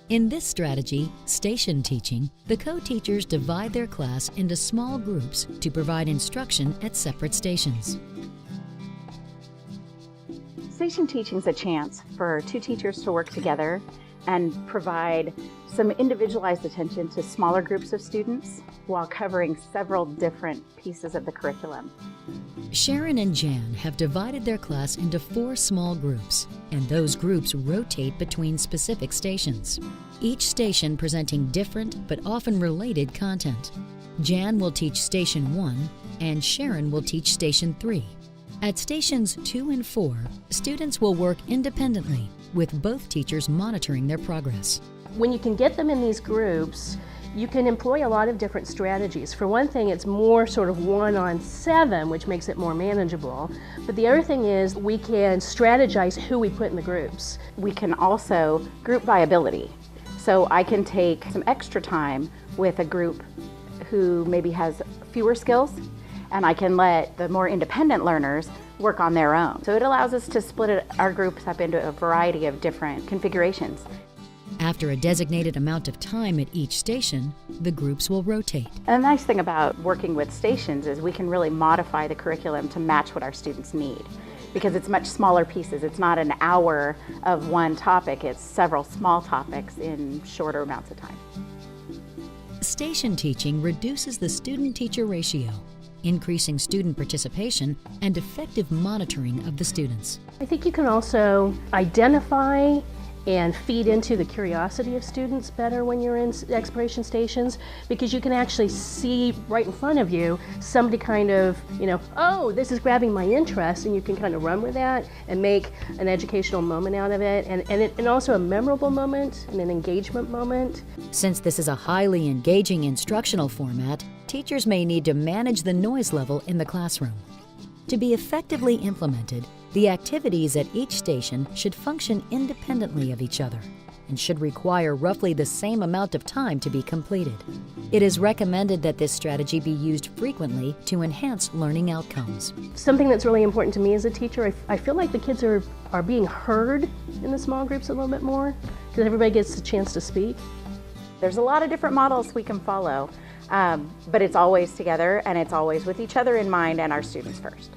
In this strategy, station teaching, the co-teachers divide their class into small groups to provide instruction at separate stations. Station teaching is a chance for two teachers to work together and provide some individualized attention to smaller groups of students while covering several different pieces of the curriculum. Sharon and Jan have divided their class into 4 small groups, and those groups rotate between specific stations, each station presenting different but often related content. Jan will teach Station 1 and Sharon will teach Station 3. At Stations 2 and 4, students will work independently, with both teachers monitoring their progress. When you can get them in these groups, you can employ a lot of different strategies. For one thing, it's more sort of 1-on-7, which makes it more manageable. But the other thing is we can strategize who we put in the groups. We can also group by ability. So I can take some extra time with a group who maybe has fewer skills, and I can let the more independent learners work on their own. So it allows us to split our groups up into a variety of different configurations. After a designated amount of time at each station, the groups will rotate. And the nice thing about working with stations is we can really modify the curriculum to match what our students need, because it's much smaller pieces. It's not an hour of one topic, it's several small topics in shorter amounts of time. Station teaching reduces the student-teacher ratio, increasing student participation and effective monitoring of the students. I think you can also identify and feed into the curiosity of students better when you're in exploration stations, because you can actually see right in front of you somebody kind of, oh, this is grabbing my interest, and you can kind of run with that and make an educational moment out of it, and also a memorable moment and an engagement moment. Since this is a highly engaging instructional format, teachers may need to manage the noise level in the classroom. To be effectively implemented, the activities at each station should function independently of each other and should require roughly the same amount of time to be completed. It is recommended that this strategy be used frequently to enhance learning outcomes. Something that's really important to me as a teacher, I feel like the kids are being heard in the small groups a little bit more, because everybody gets a chance to speak. There's a lot of different models we can follow, but it's always together and it's always with each other in mind and our students first.